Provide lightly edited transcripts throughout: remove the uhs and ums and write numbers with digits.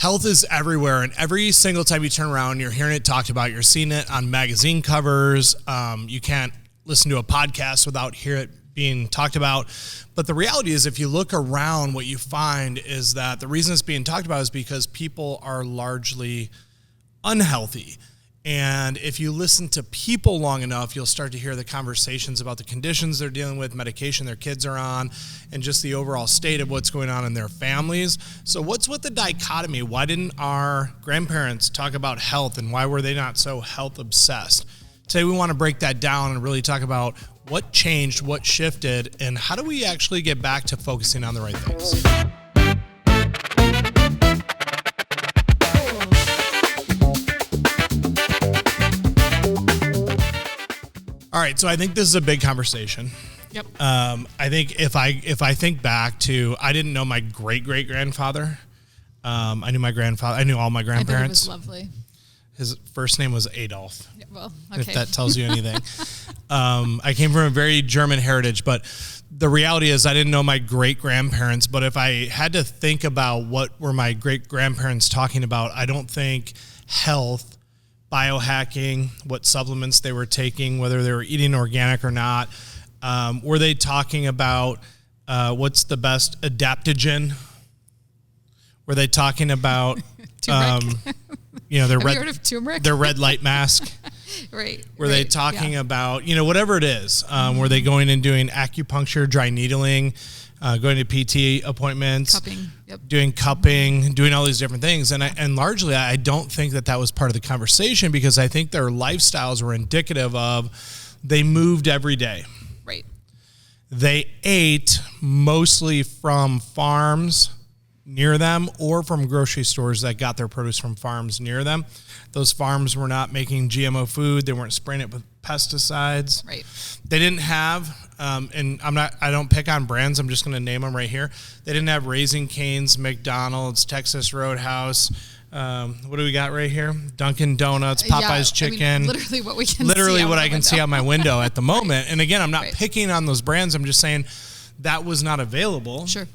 health is everywhere, and every single time you turn around, you're hearing it talked about. You're seeing it on magazine covers. You can't listen to a podcast without hear it being talked about. But the reality is, if you look around, what you find is that the reason it's being talked about is because people are largely unhealthy. And if you listen to people long enough, you'll start to hear the conversations about the conditions they're dealing with, medication their kids are on, and just the overall state of what's going on in their families. So what's with the dichotomy? Why didn't our grandparents talk about health, and why were they not so health obsessed? Today we want to break that down and really talk about what changed, what shifted, and how do we actually get back to focusing on the right things. All right, so I think this is a big conversation. Yep. I think if I think back to, I didn't know my great-great-grandfather. I knew my grandfather. I knew all my grandparents. I bet he was lovely. His first name was Adolf. Yeah, well, okay. If that tells you anything. I came from a very German heritage, but the reality is I didn't know my great-grandparents. But if I had to think about what were my great-grandparents talking about, I don't think health, biohacking, what supplements they were taking, whether they were eating organic or not. Were they talking about what's the best adaptogen? Were they talking about their red light mask? Right. Were they talking about, whatever it is? Were they going and doing acupuncture, dry needling, going to PT appointments, cupping, doing cupping, doing all these different things? And largely, I don't think that was part of the conversation, because I think their lifestyles were indicative of they moved every day. Right. They ate mostly from farms near them or from grocery stores that got their produce from farms near them. Those farms were not making GMO food. They weren't spraying it with pesticides. Right. They didn't have, and I don't pick on brands. I'm just going to name them right here. They didn't have Raising Cane's, McDonald's, Texas Roadhouse. What do we got right here? Dunkin' Donuts, Popeye's Chicken. Literally what we can literally see what I can see out my window at the moment. Right. And again, I'm not picking on those brands. I'm just saying that was not available. Sure.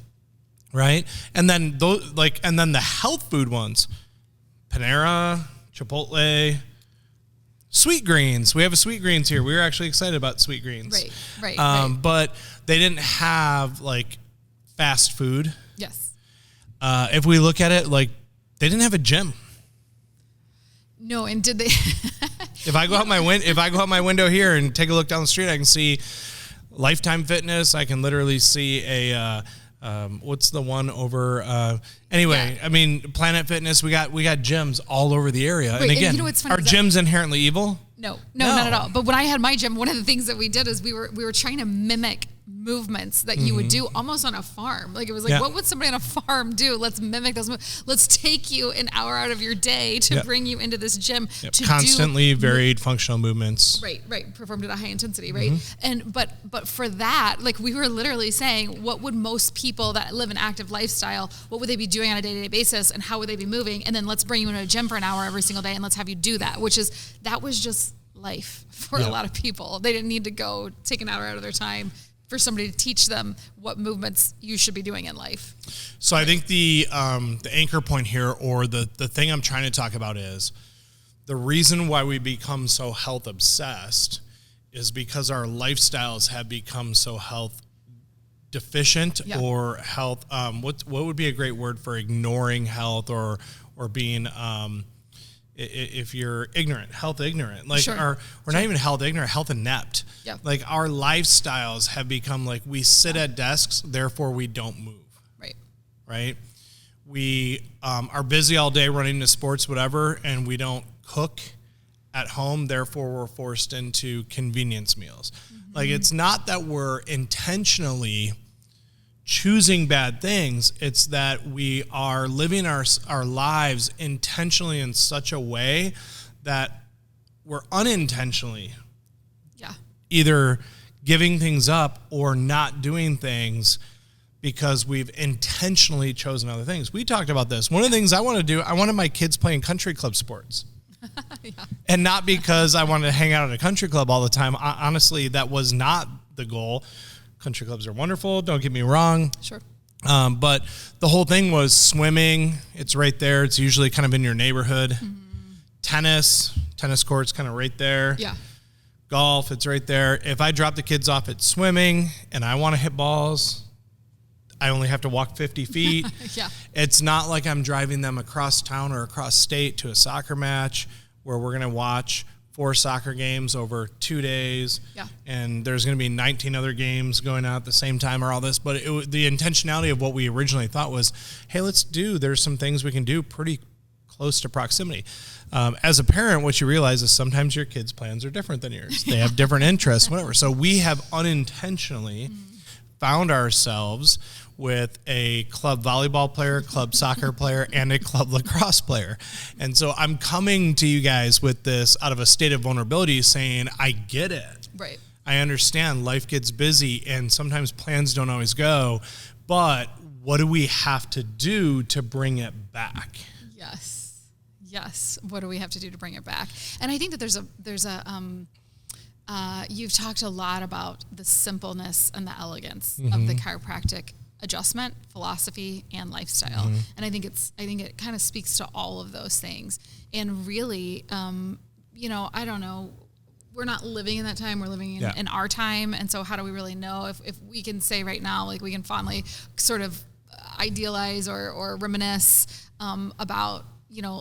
Right. And then the health food ones, Panera, Chipotle, Sweet Greens. We have a Sweet Greens here. We were actually excited about Sweet Greens. Right. But they didn't have fast food. Yes. If we look at it, they didn't have a gym. No, and did they? If I go out my window here and take a look down the street, I can see Lifetime Fitness. I can literally see a what's the one over? Planet Fitness. We got gyms all over the area. Right, and again, and what's funny are gyms inherently evil? No, not at all. But when I had my gym, one of the things that we did is we were trying to mimic movements that you would do almost on a farm. It was what would somebody on a farm do? Let's mimic those movements. Let's take you an hour out of your day to bring you into this gym to constantly varied functional movements. Right. Performed at a high intensity, right? And but for that, we were literally saying, what would most people that live an active lifestyle, what would they be doing on a day-to-day basis, and how would they be moving? And then let's bring you into a gym for an hour every single day, and let's have you do that. That was just life for a lot of people. They didn't need to go take an hour out of their time for somebody to teach them what movements you should be doing in life. So I think the anchor point here, or the thing I'm trying to talk about, is the reason why we become so health obsessed is because our lifestyles have become so health deficient or health. What would be a great word for ignoring health or being if you're ignorant, health ignorant, we're not even health ignorant, health inept. Yeah. Our lifestyles have become we sit at desks, therefore we don't move. Right. We are busy all day running to sports, whatever, and we don't cook at home. Therefore we're forced into convenience meals. It's not that we're intentionally choosing bad things. It's that we are living our lives intentionally in such a way that we're unintentionally either giving things up or not doing things because we've intentionally chosen other things. We talked about this. One of the things I want to do, I wanted my kids playing country club sports. And not because I wanted to hang out at a country club all the time. Honestly, that was not the goal. Country clubs are wonderful. Don't get me wrong. Sure. But the whole thing was swimming. It's right there. It's usually kind of in your neighborhood. Tennis court's kind of right there. Yeah. Golf, it's right there. If I drop the kids off at swimming and I want to hit balls, I only have to walk 50 feet. Yeah. It's not like I'm driving them across town or across state to a soccer match where we're going to watch 4 soccer games over 2 days. Yeah. And there's going to be 19 other games going on at the same time or all this. But the intentionality of what we originally thought was, hey, there's some things we can do pretty close to proximity. As a parent, what you realize is sometimes your kids' plans are different than yours. They have different interests, whatever. So we have unintentionally found ourselves with a club volleyball player, club soccer player, and a club lacrosse player. And so I'm coming to you guys with this out of a state of vulnerability saying, I get it. Right. I understand life gets busy and sometimes plans don't always go, but what do we have to do to bring it back? Yes. What do we have to do to bring it back? And I think that there's a you've talked a lot about the simpleness and the elegance of the chiropractic adjustment, philosophy, and lifestyle. And I think it kind of speaks to all of those things. And really, I don't know, we're not living in that time, we're living in our time. And so how do we really know if we can say right now, like we can fondly sort of idealize or reminisce about,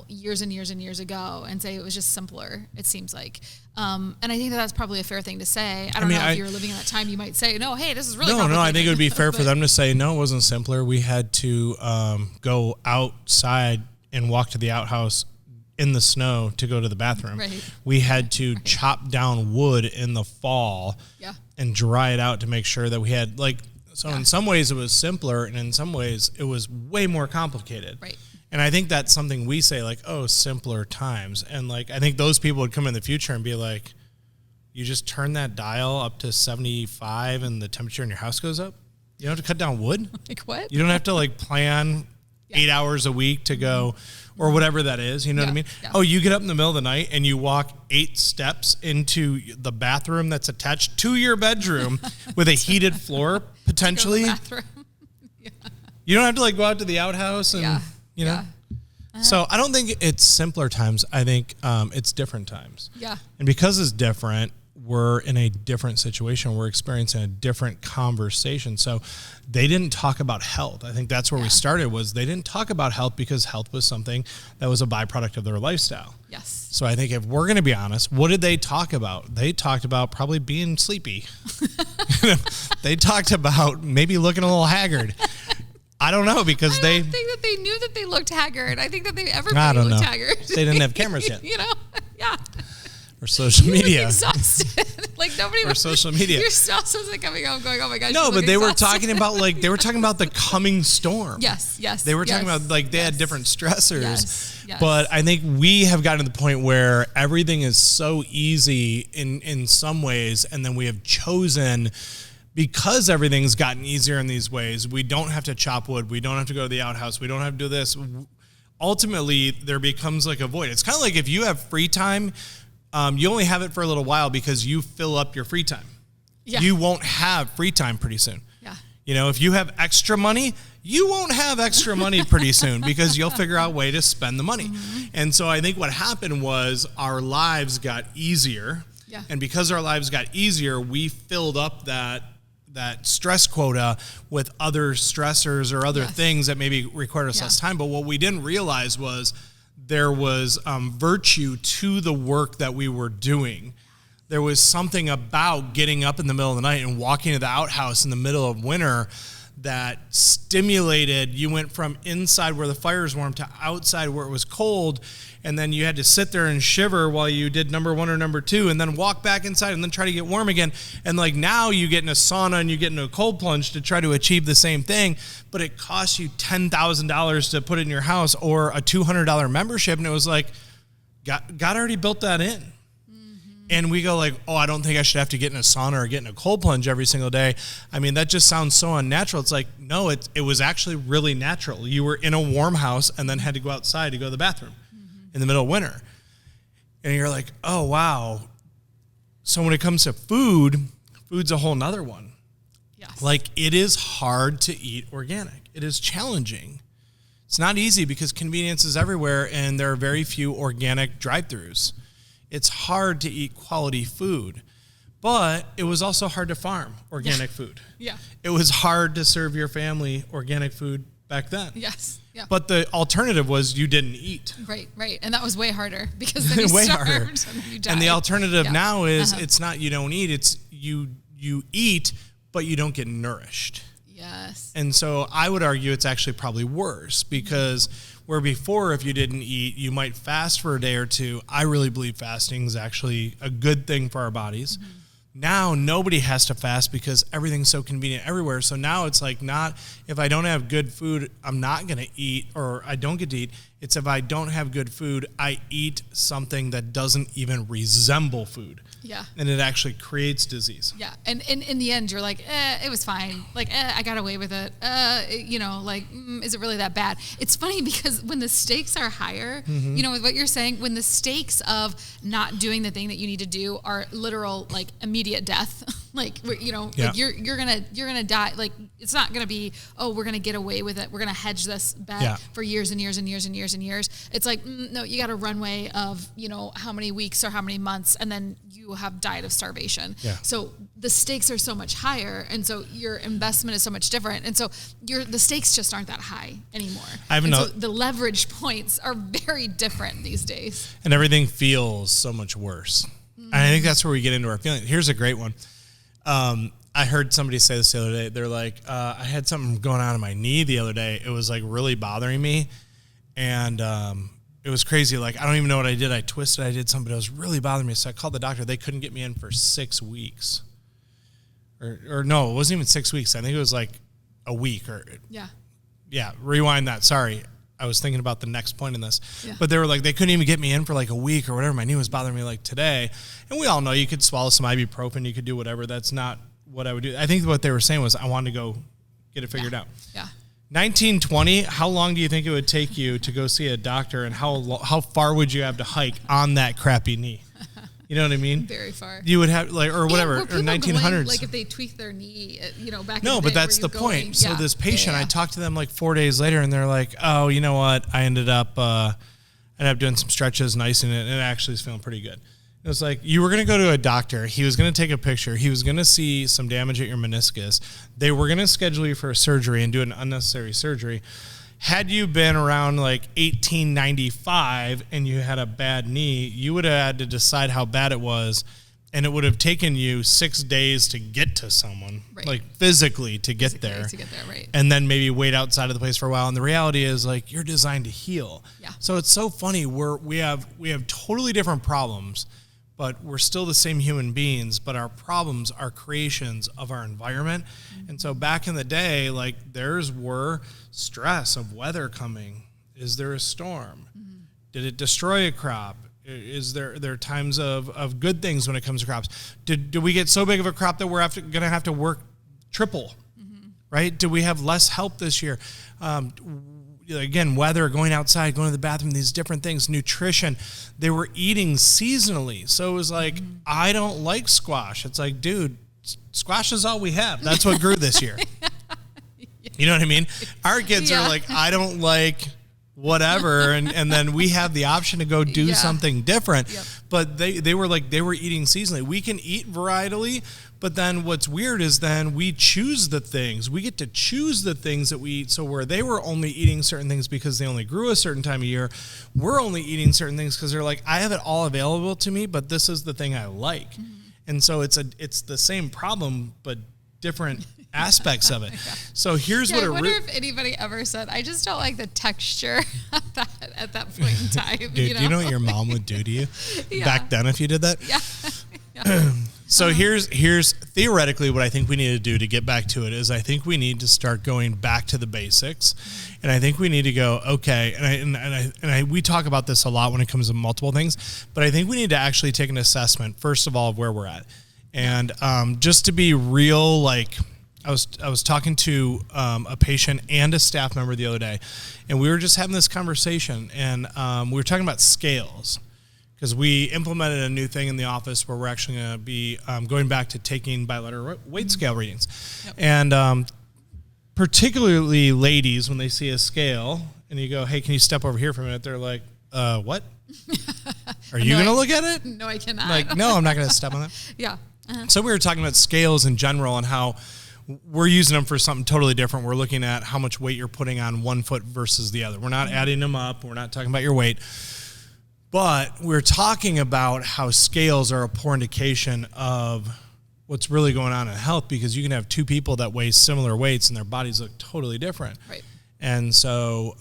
years and years and years ago and say it was just simpler, it seems like. And I think that's probably a fair thing to say. I don't know if you were living in that time, you might say, no, hey, this is really complicated. No, I think it would be fair for them to say, no, it wasn't simpler. We had to go outside and walk to the outhouse in the snow to go to the bathroom. Right. We had to chop down wood in the fall and dry it out to make sure that we had, in some ways it was simpler, and in some ways it was way more complicated. Right. And I think that's something we say, simpler times. And I think those people would come in the future and be like, you just turn that dial up to 75 and the temperature in your house goes up? You don't have to cut down wood? Like what? You don't have to plan 8 hours a week to go, or whatever that is, you know what I mean? Yeah. Oh, you get up in the middle of the night and you walk 8 steps into the bathroom that's attached to your bedroom with a heated floor, potentially. You don't have to go out to the outhouse and... So I don't think it's simpler times. I think it's different times. Yeah. And because it's different, we're in a different situation. We're experiencing a different conversation. So they didn't talk about health. I think that's where we started, was they didn't talk about health because health was something that was a byproduct of their lifestyle. Yes. So I think if we're going to be honest, what did they talk about? They talked about probably being sleepy. They talked about maybe looking a little haggard. I don't know, because I don't think that they knew that they looked haggard. I think that everybody looked haggard. They didn't have cameras yet. Yeah. Or social media. Exhausted. Nobody. Or social media. Your spouse wasn't coming home going, oh my gosh. No, but they were talking about the coming storm. Yes. They were talking about they had different stressors. Yes. But I think we have gotten to the point where everything is so easy in some ways, and then we have chosen, because everything's gotten easier in these ways, we don't have to chop wood, we don't have to go to the outhouse, we don't have to do this. Ultimately, there becomes a void. It's kind of like if you have free time, you only have it for a little while because you fill up your free time. Yeah. You won't have free time pretty soon. Yeah. If you have extra money, you won't have extra money pretty soon because you'll figure out a way to spend the money. Mm-hmm. And so I think what happened was our lives got easier. Yeah. And because our lives got easier, we filled up that stress quota with other stressors or other things that maybe required us less time. But what we didn't realize was there was virtue to the work that we were doing. There was something about getting up in the middle of the night and walking to the outhouse in the middle of winter that stimulated. You went from inside where the fire is warm to outside where it was cold, and then you had to sit there and shiver while you did number 1 or number 2, and then walk back inside and then try to get warm again. And now you get in a sauna and you get in a cold plunge to try to achieve the same thing, but it costs you $10,000 to put it in your house, or a $200 membership. And it was God already built that in. And we go oh, I don't think I should have to get in a sauna or get in a cold plunge every single day. I mean, that just sounds so unnatural. It's no, it was actually really natural. You were in a warm house and then had to go outside to go to the bathroom in the middle of winter. And you're oh, wow. So when it comes to food's a whole nother one. Yes. Like, it is hard to eat organic. It is challenging. It's not easy because convenience is everywhere and there are very few organic drive-thrus. It's hard to eat quality food, but it was also hard to farm organic food. Yeah. It was hard to serve your family organic food back then. Yes. Yeah. But the alternative was you didn't eat. Right. And that was way harder because then you way starved harder. and then you died. And the alternative now is Uh-huh. it's not you don't eat, it's you eat, but you don't get nourished. Yes. And so I would argue it's actually probably worse because where before if you didn't eat, you might fast for a day or two. I really believe fasting is actually a good thing for our bodies. Mm-hmm. Now nobody has to fast because everything's so convenient everywhere. So now it's like not if I don't have good food, I'm not going to eat or I don't get to eat. It's if I don't have good food, I eat something that doesn't even resemble food. Yeah. And it actually creates disease. Yeah. And in the end, you're like, it was fine. Like, I got away with it. Is it really that bad? It's funny because when the stakes are higher, mm-hmm. with what you're saying, when the stakes of not doing the thing that you need to do are literal, like immediate death, like, Yeah. like you're going to die. Like, it's not going to be, we're going to get away with it. We're going to hedge this bet for years and years and years and years and years. It's like, no, you got a runway of, how many weeks or how many months, and then you have died of starvation. Yeah. So the stakes are so much higher, and so your investment is so much different, and so the stakes just aren't that high anymore. So the leverage points are very different these days, and everything feels so much worse. Mm-hmm. And I think that's where we get into our feelings. Here's a great one. I heard somebody say this the other day. They're like, I had something going on in my knee the other day. It was like really bothering me, and it was crazy. Like, I don't even know what I did. I twisted, I did something, but it was really bothering me. So I called the doctor. They couldn't get me in for 6 weeks. Or no, it wasn't even 6 weeks. I think it was like a week Yeah, rewind that. Sorry. I was thinking about the next point in this. Yeah. But they were like, they couldn't even get me in for like a week or whatever. My knee was bothering me like today. And we all know you could swallow some ibuprofen. You could do whatever. That's not what I would do. I think what they were saying was I wanted to go get it figured out. Yeah. 1920, how long do you think it would take you to go see a doctor, and how far would you have to hike on that crappy knee? You know what I mean? Very far. You would have or whatever, or 1900s. Going, like if they tweak their knee, back in the day. No, but that's the point. Going? So this patient, I talked to them like 4 days later, and they're like, "Oh, you know what? I ended up doing some stretches and icing it, and it actually is feeling pretty good." It was like, you were going to go to a doctor. He was going to take a picture. He was going to see some damage at your meniscus. They were going to schedule you for a surgery and do an unnecessary surgery. Had you been around like 1895 and you had a bad knee, you would have had to decide how bad it was, and it would have taken you 6 days to get to someone, like physically to get there. Right. And then maybe wait outside of the place for a while. And the reality is, like, you're designed to heal. Yeah. So it's so funny. We have totally different problems, but we're still the same human beings, but our problems are creations of our environment. Mm-hmm. And so back in the day, like, theirs were stress of weather coming. Is there a storm? Mm-hmm. Did it destroy a crop? Is there times of good things when it comes to crops? Did we get so big of a crop that we're going to have to work triple, mm-hmm. right? Do we have less help this year? Again, weather, going outside, going to the bathroom, these different things, nutrition. They were eating seasonally. So it was like, mm-hmm. I don't like squash. It's like, dude, squash is all we have. That's what grew this year. You know what I mean? Our kids are like, I don't like whatever. And then we have the option to go do something different. Yep. But they were eating seasonally. We can eat varietally. But then what's weird is then we choose the things. We get to choose the things that we eat. So where they were only eating certain things because they only grew a certain time of year, we're only eating certain things because they're like, I have it all available to me, but this is the thing I like. Mm-hmm. And so it's the same problem, but different aspects of it. So here's what I wonder if anybody ever said, I just don't like the texture at that point in time. Dude, do you know what your mom would do to you back then if you did that? Yeah. So here's theoretically what I think we need to do to get back to it is I think we need to start going back to the basics, and I think we need to go okay. And we talk about this a lot when it comes to multiple things, but I think we need to actually take an assessment first of all of where we're at, and just to be real, like I was talking to a patient and a staff member the other day, and we were just having this conversation, and we were talking about scales. because we implemented a new thing in the office where we're actually going to be going back to taking bilateral weight scale readings. Yep. And particularly ladies, when they see a scale and you go, hey, can you step over here for a minute? They're like, what? Are you going to look at it? No, I cannot. Like, no, I'm not going to step on that. Yeah. Uh-huh. So we were talking about scales in general and how we're using them for something totally different. We're looking at how much weight you're putting on one foot versus the other. We're not adding them up. We're not talking about your weight. But we're talking about how scales are a poor indication of what's really going on in health, because you can have two people that weigh similar weights and their bodies look totally different. Right. And so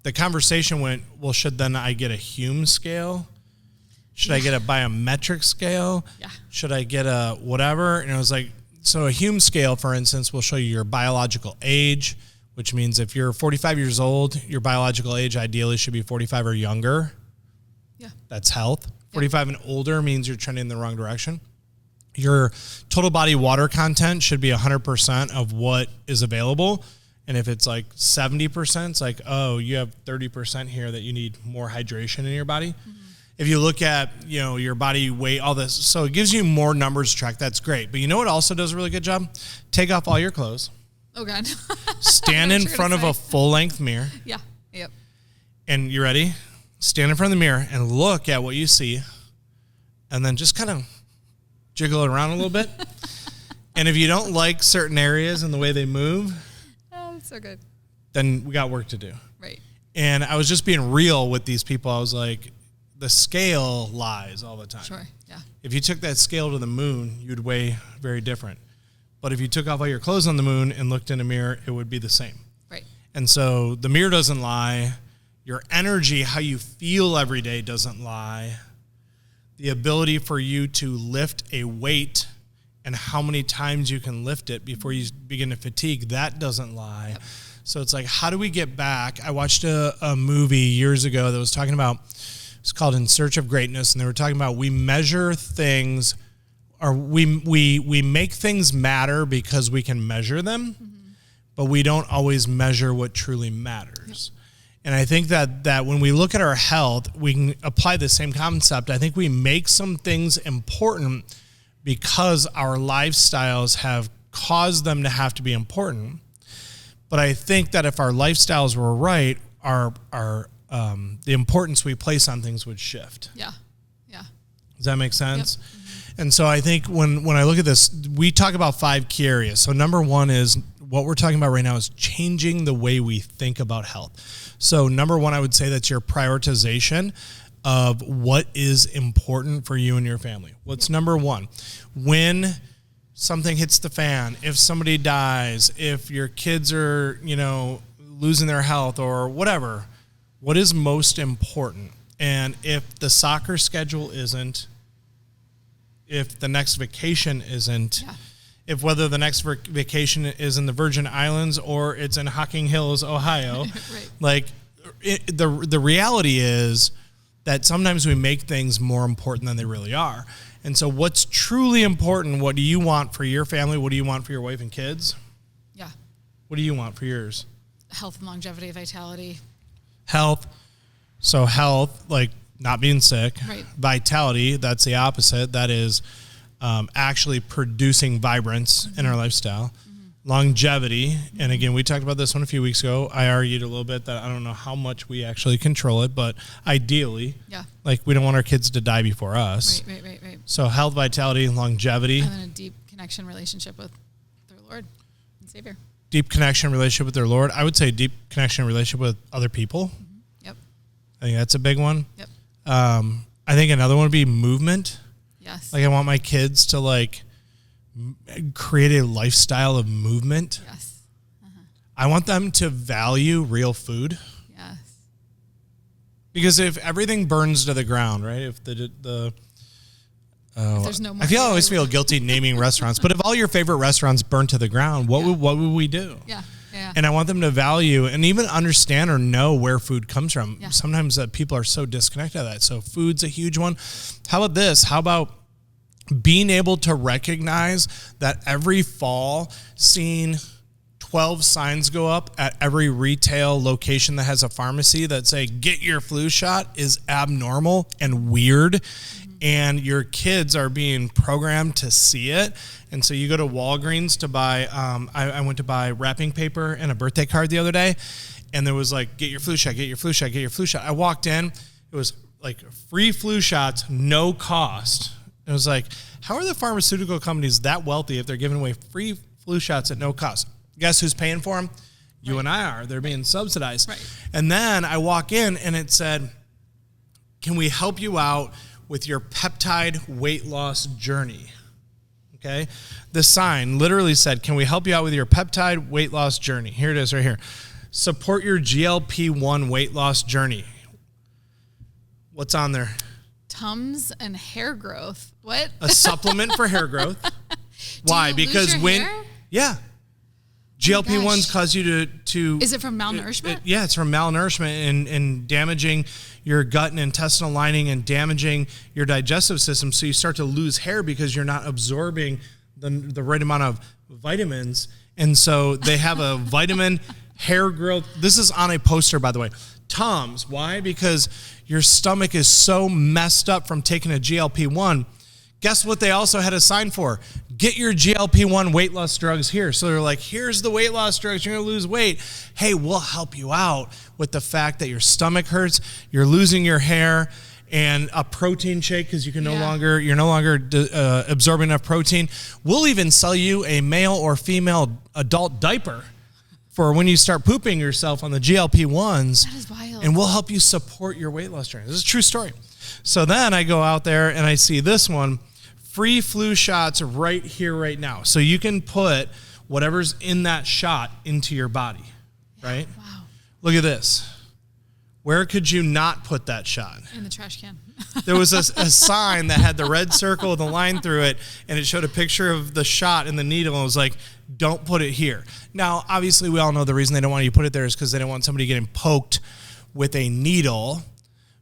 the conversation went, well, should then I get a Hume scale? Should I get a biometric scale? Yeah. Should I get a whatever? And I was like, so a Hume scale, for instance, will show you your biological age, which means if you're 45 years old, your biological age ideally should be 45 or younger. Yeah. That's health. 45 and older means you're trending in the wrong direction. Your total body water content should be 100% of what is available. And if it's like 70%, it's like, oh, you have 30% here that you need more hydration in your body. Mm-hmm. If you look at, your body weight, all this, so it gives you more numbers to track. That's great. But you know what also does a really good job? Take off all your clothes. Oh, God. Stand in front of a full-length mirror. Yeah. Yep. And you ready? Stand in front of the mirror and look at what you see. And then just kind of jiggle it around a little bit. And if you don't like certain areas and the way they move, oh, that's so good. Then we got work to do. Right. And I was just being real with these people. I was like, the scale lies all the time. Sure, yeah. If you took that scale to the moon, you'd weigh very different. But if you took off all your clothes on the moon and looked in a mirror, it would be the same. Right. And so the mirror doesn't lie. Your energy, how you feel every day doesn't lie. The ability for you to lift a weight and how many times you can lift it before you begin to fatigue, that doesn't lie. Yep. So it's like, how do we get back? I watched a movie years ago that was talking about, it's called In Search of Greatness, and they were talking about we measure things, or we make things matter because we can measure them, but we don't always measure what truly matters. Yep. And I think that when we look at our health, we can apply the same concept. I think we make some things important because our lifestyles have caused them to have to be important. But I think that if our lifestyles were right, the importance we place on things would shift. Yeah. Yeah. Does that make sense? Yep. Mm-hmm. And so I think when I look at this, we talk about 5 key areas. So number 1 is what we're talking about right now is changing the way we think about health. So number 1, I would say that's your prioritization of what is important for you and your family. What's number 1? When something hits the fan, if somebody dies, if your kids are, losing their health or whatever, what is most important? And if the soccer schedule isn't, if the next vacation isn't, if whether the next vacation is in the Virgin Islands or it's in Hocking Hills, Ohio, right. The reality is that sometimes we make things more important than they really are. And so what's truly important, what do you want for your family? What do you want for your wife and kids? Yeah. What do you want for yours? Health and longevity, vitality. Health. So health, like not being sick. Right. Vitality, that's the opposite. That is actually producing vibrance in our lifestyle. Longevity, and again, we talked about this one a few weeks ago. I argued a little bit that I don't know how much we actually control it, but ideally, we don't want our kids to die before us. Right. So health, vitality, longevity. And then a deep connection relationship with their Lord and Savior. Deep connection relationship with their Lord. I would say deep connection relationship with other people. Yep. I think that's a big one. Yep. I think another one would be movement. Yes. Like I want my kids to create a lifestyle of movement. Yes. I want them to value real food. Yes. Because if everything burns to the ground, right? If if there's no more, I always feel guilty naming restaurants, but if all your favorite restaurants burn to the ground, what would we do? Yeah. Yeah. And I want them to value and even understand or know where food comes from. Yeah. Sometimes people are so disconnected of that. So food's a huge one. How about this? How about being able to recognize that every fall, seeing 12 signs go up at every retail location that has a pharmacy that say, get your flu shot, is abnormal and weird. And your kids are being programmed to see it. And so you go to Walgreens to buy, I went to buy wrapping paper and a birthday card the other day. And there was like, get your flu shot, get your flu shot, get your flu shot. I walked in, it was like free flu shots, no cost. It was like, how are the pharmaceutical companies that wealthy if they're giving away free flu shots at no cost? Guess who's paying for them? You and I are. They're being subsidized. Right. And then I walk in and it said, can we help you out with your peptide weight loss journey? Okay. The sign literally said, can we help you out with your peptide weight loss journey? Here it is right here. Support your GLP-1 weight loss journey. What's on there? Tums and hair growth. What? A supplement for hair growth. Why? Because when, hair? Yeah. GLP-1s cause you to... Is it from malnourishment? It's from malnourishment and damaging your gut and intestinal lining and damaging your digestive system. So you start to lose hair because you're not absorbing the right amount of vitamins. And so they have a vitamin hair growth. This is on a poster, by the way. Tums. Why? Because your stomach is so messed up from taking a GLP-1. Guess what they also had a sign for? Get your GLP-1 weight loss drugs here. So they're like, here's the weight loss drugs. You're going to lose weight. Hey, we'll help you out with the fact that your stomach hurts, you're losing your hair, and a protein shake because you're no longer absorbing enough protein. We'll even sell you a male or female adult diaper for when you start pooping yourself on the GLP-1s. That is wild. And we'll help you support your weight loss journey. This is a true story. So then I go out there and I see this one. Free flu shots right here, right now. So you can put whatever's in that shot into your body, right? Wow. Look at this. Where could you not put that shot? In the trash can. There was a sign that had the red circle with a line through it, and it showed a picture of the shot and the needle, and it was like, don't put it here. Now, obviously, we all know the reason they don't want you to put it there is because they don't want somebody getting poked with a needle.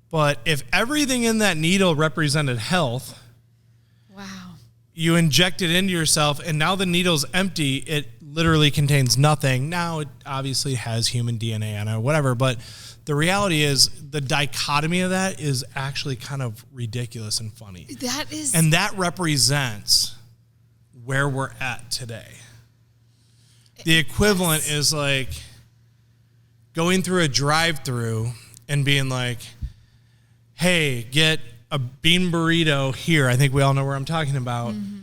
But if everything in that needle represented health, wow, you inject it into yourself, and now the needle's empty. It literally contains nothing. Now, it obviously has human DNA on it or whatever, but the reality is the dichotomy of that is actually kind of ridiculous and funny. And that represents where we're at today. The equivalent is like going through a drive-through and being like, hey, get a bean burrito here. I think we all know where I'm talking about. Mm-hmm.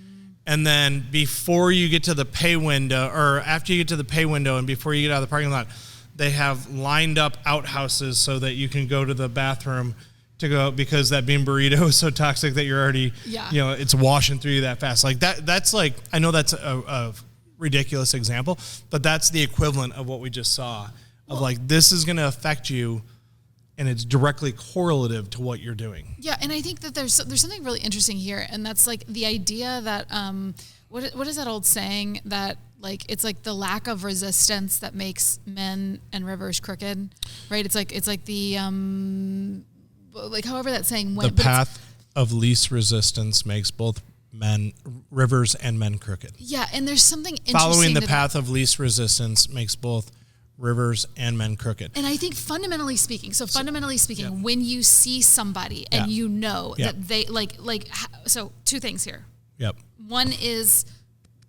And then before you get to the pay window, or after you get to the pay window and before you get out of the parking lot, they have lined up outhouses so that you can go to the bathroom to go, because that bean burrito is so toxic that you're already, it's washing through you that fast. Like that's like, I know that's a ridiculous example, but that's the equivalent of what we just saw of like, this is going to affect you. And it's directly correlative to what you're doing. Yeah, and I think that there's something really interesting here, and that's like the idea that what is that old saying that like it's like the lack of resistance that makes men and rivers crooked, right? It's like the like however that saying went. The path of least resistance makes both rivers and men crooked. Yeah, and there's something interesting. Following the path of least resistance makes both rivers and men crooked. And I think fundamentally speaking, when you see somebody and you know that they so two things here. Yep. One is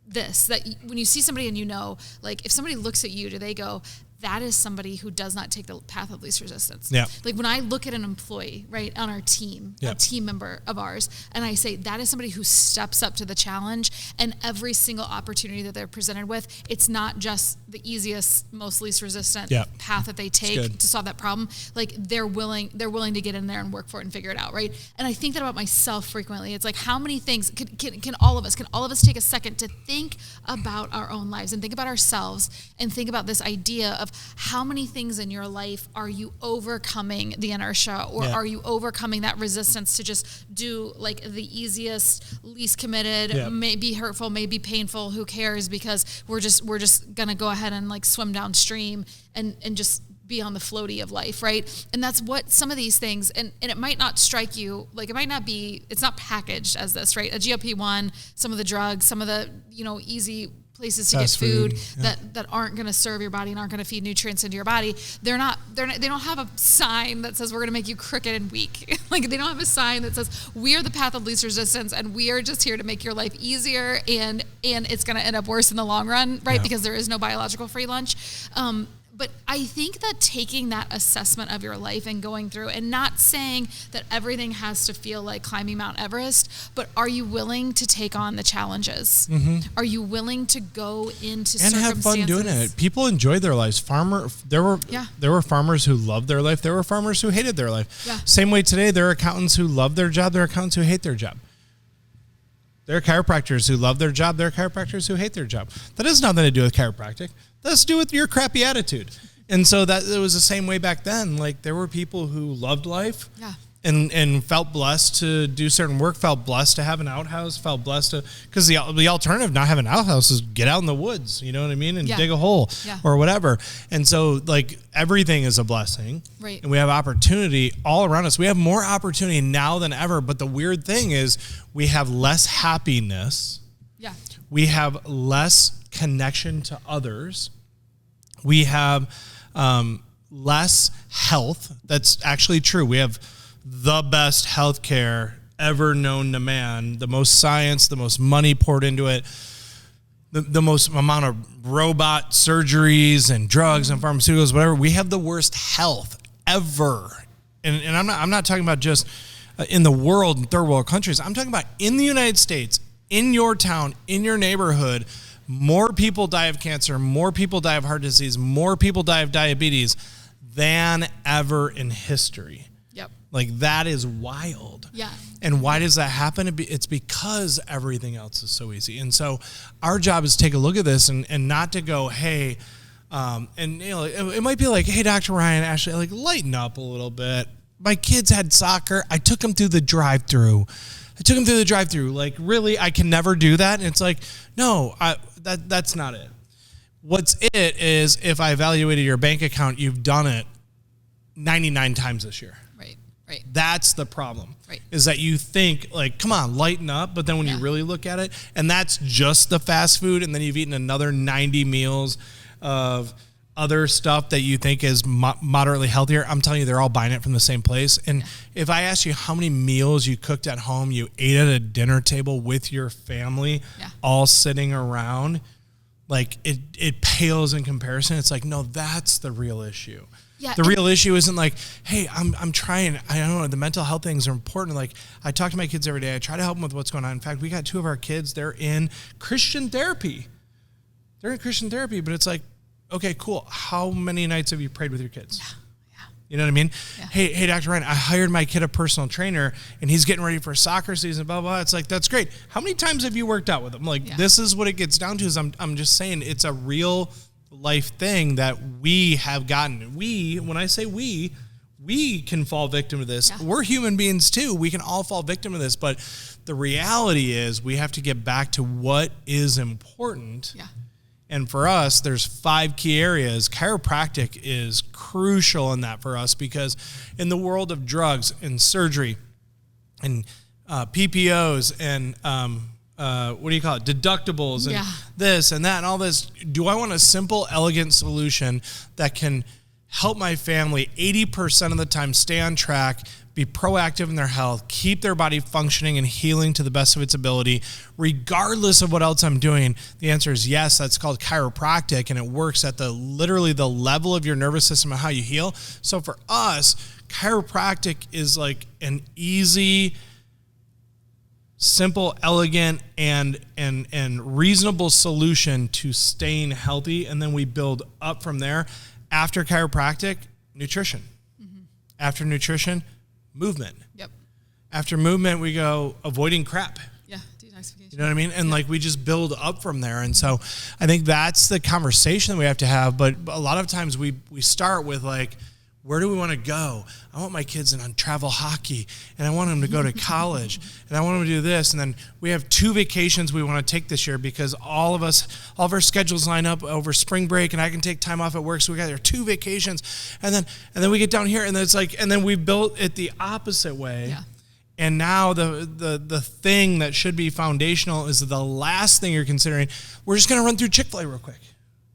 this, that when you see somebody and you know, like if somebody looks at you, do they go, that is somebody who does not take the path of least resistance. Yeah. Like when I look at an employee, right, on our team, a team member of ours, and I say that is somebody who steps up to the challenge, and every single opportunity that they're presented with, it's not just the easiest, most least resistant path that they take to solve that problem. Like they're willing to get in there and work for it and figure it out, right? And I think that about myself frequently. It's like, how many things can all of us take a second to think about our own lives and think about ourselves and think about this idea of how many things in your life are you overcoming the inertia, or are you overcoming that resistance to just do like the easiest, least committed, maybe hurtful, maybe painful, who cares, because we're just gonna go ahead and like swim downstream and just be on the floaty of life, right? And that's what some of these things, and it might not strike you, like it might not be, it's not packaged as this, right? A GLP-1, some of the drugs, some of the, easy places to get food that aren't going to serve your body and aren't going to feed nutrients into your body. They don't have a sign that says we're going to make you crooked and weak. Like they don't have a sign that says we are the path of least resistance and we are just here to make your life easier and it's going to end up worse in the long run, right? Yeah. Because there is no biological free lunch. But I think that taking that assessment of your life and going through and not saying that everything has to feel like climbing Mount Everest, but are you willing to take on the challenges? Mm-hmm. Are you willing to go into and have fun doing it? People enjoy their lives. There were farmers who loved their life. There were farmers who hated their life. Yeah. Same way today, there are accountants who love their job. There are accountants who hate their job. There are chiropractors who love their job. There are chiropractors who hate their job. That has nothing to do with chiropractic. That has to do with your crappy attitude. And so that it was the same way back then. Like there were people who loved life and felt blessed to do certain work, felt blessed to have an outhouse, felt blessed to, because the alternative not having an outhouse is get out in the woods, you know what I mean? And dig a hole or whatever. And so like everything is a blessing. Right. And we have opportunity all around us. We have more opportunity now than ever. But the weird thing is we have less happiness. Yeah. We have less connection to others. We have less health. That's actually true. We have the best healthcare ever known to man, the most science, the most money poured into it, the most amount of robot surgeries and drugs and pharmaceuticals, whatever. We have the worst health ever. And I'm not talking about just in the world and third world countries. I'm talking about in the United States, in your town, in your neighborhood. More people die of cancer, more people die of heart disease, more people die of diabetes than ever in history. Yep. Like that is wild. Yeah. And why does that happen? It's because everything else is so easy. And so our job is to take a look at this and not to go, hey, and you know, it might be like, hey, Dr. Ryan, Ashley, like lighten up a little bit. My kids had soccer. I took them through the drive-through. Like, really, I can never do that. And it's like, no, that's not it. What's it is if I evaluated your bank account, you've done it 99 times this year. Right. That's the problem. Right. Is that you think like, come on, lighten up. But then when you really look at it, and that's just the fast food. And then you've eaten another 90 meals of other stuff that you think is moderately healthier. I'm telling you, they're all buying it from the same place. And if I ask you how many meals you cooked at home, you ate at a dinner table with your family, all sitting around, like it pales in comparison. It's like, no, that's the real issue. Yeah, the real issue isn't like, hey, I'm trying. I don't know. The mental health things are important. Like I talk to my kids every day. I try to help them with what's going on. In fact, we got 2 of our kids. They're in Christian therapy. But it's like, okay, cool. How many nights have you prayed with your kids? Yeah. You know what I mean? Yeah. Hey, Dr. Ryan, I hired my kid a personal trainer and he's getting ready for soccer season, blah, blah. It's like, that's great. How many times have you worked out with him? Like, this is what it gets down to is I'm just saying it's a real life thing that we have gotten. When I say we can fall victim to this. Yeah. We're human beings too. We can all fall victim to this. But the reality is we have to get back to what is important. Yeah. And for us, there's 5 key areas. Chiropractic is crucial in that for us because in the world of drugs and surgery and PPOs and deductibles and this and that and all this, do I want a simple, elegant solution that can help my family 80% of the time stay on track, be proactive in their health, keep their body functioning and healing to the best of its ability, regardless of what else I'm doing? The answer is yes. That's called chiropractic, and it works at literally the level of your nervous system and how you heal. So for us, chiropractic is like an easy, simple, elegant, and reasonable solution to staying healthy, and then we build up from there. After chiropractic, nutrition. Mm-hmm. After nutrition, movement. Yep. After movement, we go avoiding crap. Yeah, detoxification. You know what I mean? And like we just build up from there. And so I think that's the conversation that we have to have. But a lot of times we start with like, where do we want to go? I want my kids on travel hockey, and I want them to go to college, and I want them to do this. And then we have 2 vacations we want to take this year because all of our schedules line up over spring break, and I can take time off at work. So we got our 2 vacations, and then we get down here, and then it's like, and then we built it the opposite way. Yeah. And now the thing that should be foundational is the last thing you're considering. We're just going to run through Chick-fil-A real quick.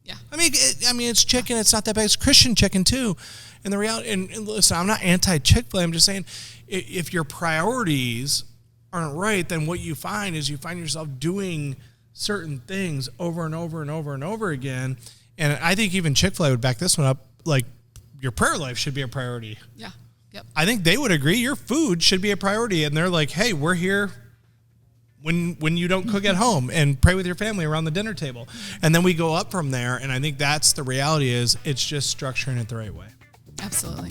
Yeah. I mean, it's chicken. It's not that bad. It's Christian chicken too. And the reality, and listen, I'm not anti-Chick-fil-A. I'm just saying, if your priorities aren't right, then what you find is you find yourself doing certain things over and over and over and over again. And I think even Chick-fil-A would back this one up. Like, your prayer life should be a priority. Yeah. Yep. I think they would agree your food should be a priority. And they're like, hey, we're here when you don't cook at home, and pray with your family around the dinner table. And then we go up from there. And I think that's the reality, is it's just structuring it the right way. Absolutely.